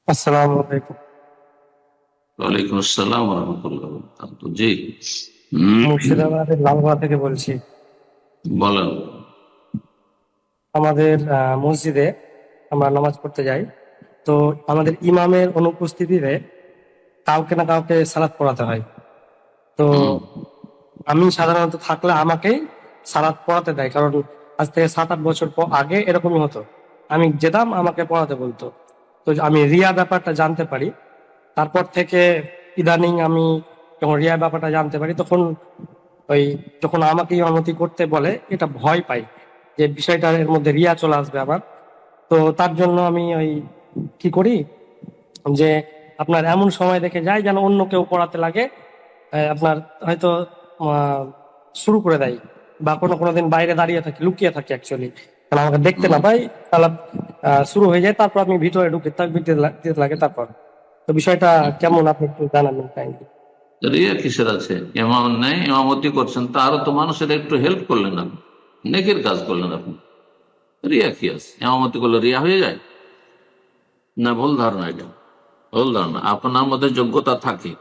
আসসালামু আলাইকুম। ওয়ালাইকুম আসসালাম রহমতুল্লাহ। জি। মুর্শিদাবাদের লালগোলা থেকে বলছি। বলেন। আমাদের মসজিদে আমরা নামাজ পড়তে যাই। তো আমাদের ইমামের অনুপস্থিতিতে কাউকে না কাউকে সালাত পড়াতে হয়। তো হুম। আমি সাধারণত থাকলে আমাকেই সালাত পড়াতে দেয়, কারণ আজ থেকে 7-8 বছর আগে এরকমই হতো। আমি যেতাম, আমাকে পড়াতে বলতো। তো আমি রিয়া ব্যাপারটা জানতে পারি। তারপর থেকে ইদানিং আমি যখন রিয়া ব্যাপারটা জানতে পারি, তখন ওই যখন আমাকে ইমামতি করতে বলে এটা ভয় পাই যে বিষয়টার এর মধ্যে রিয়া চলে আসবে আমার। তো তার জন্য আমি ওই কি করি, যে আপনার এমন সময় দেখে যাই যেন অন্য কেউ পড়াতে লাগে। আপনার হয়তো আহ, শুরু করে দেয়, বা কোনো কোনো দিন বাইরে দাঁড়িয়ে থাকি, লুকিয়ে থাকি অ্যাকচুয়ালি, কারণ আমাকে দেখতে না হুম। পাই। তাহলে শুরু হয়ে যায়, তারপর আমি ভিতরে ঢুকে তাকবীর দিতে লাগে তারপর। তো বিষয়টা কেমন, আপনি একটু জানাবেন কাইন্ডলি। রিয়া কিসের আছে? ইমাম নেই, ইমামতি করছেন, তারও তো মানুষের একটু হেল্প করলেন আপনি, নেকির কাজ করলেন আপনি। রিয়া কি আছে? ইমামতি করলে রিয়া হয়ে যায়? না, ভুল ধারণা এটা। ভুল ধারণা। আপনার মধ্যে যোগ্যতা থাকে,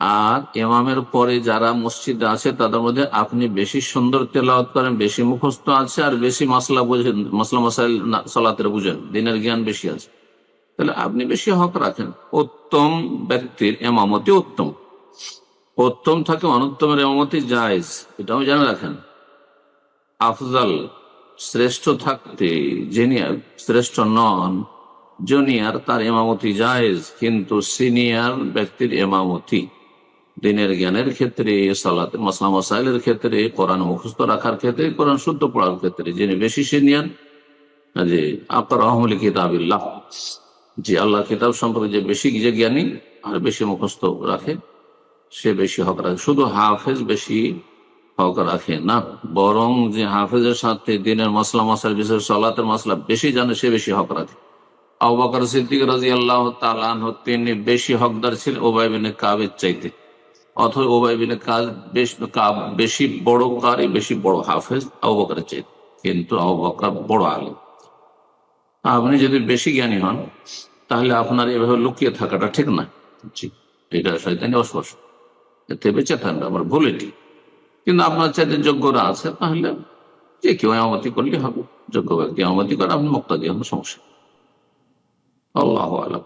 আর ইমামের পরে যারা মসজিদে আছে তাদের মধ্যে আপনি বেশি সুন্দর তেলাওয়াত করেন, বেশি মুখস্থ আছে, আর বেশি মাসলা বুঝেন, মাসলা মাসাইল সালাতের বুঝেন, দিনের জ্ঞান বেশি আছে, তাহলে আপনি বেশি হক রাখেন। উত্তম ব্যক্তির এমামতি উত্তম, উত্তম থাকে, অনুত্তমের এমামতি জায়েজ, এটাও জেনে রাখেন। আফজাল, শ্রেষ্ঠ থাকতে যিনি শ্রেষ্ঠ নন, জুনিয়র, তার এমামতি জায়েজ, কিন্তু সিনিয়র ব্যক্তির এমামতি দিনের জ্ঞানের ক্ষেত্রে, সালাতে মাসলা মাসাইলের ক্ষেত্রে, কোরআন মুখস্থ রাখার ক্ষেত্রে, কোরআন শুদ্ধ পড়ার ক্ষেত্রে যিনি বেশি সিনিয়র, যে আকরাহুম লিকিতাবিল্লাহ, যে আল্লাহ কিতাব সম্পর্কে যে বেশি যে জ্ঞানী আর বেশি মুখস্থ রাখে, সে বেশি হক রাখে। শুধু হাফেজ বেশি হক রাখে না, বরং যে হাফেজের সাথে দিনের মাসলা মাসাইল, বিশেষ সালাতের মাসলা বেশি জানে, সে বেশি হক রাখে। আবু বকর সিদ্দিক রাদিয়াল্লাহু তাআলা আনহু, তিনি বেশি হকদার ছিলেন উবাই বিন কাবের চাইতে। অথবা উবাই বিন কাব বেশি বড় কারি, বেশি বড় হাফেজ আবু বকরের চাইতে, কিন্তু আবু বকর বড় আলেম। আপনি যদি বেশি জ্ঞানী হন, তাহলে আপনার এভাবে লুকিয়ে থাকাটা ঠিক না। জি, এটা শয়তানি অস্পর্শ, এতে বেঁচে থাকবে আমার ভুল এটি। কিন্তু আপনার চাইতে যোগ্যরা আছে, তাহলে যে কেউ আমতি করলে হবে। যোগ্য ব্যক্তি আমতি করে, আপনি মুক্তাদি হন, সমস্যা। আল্লাহু আলাম।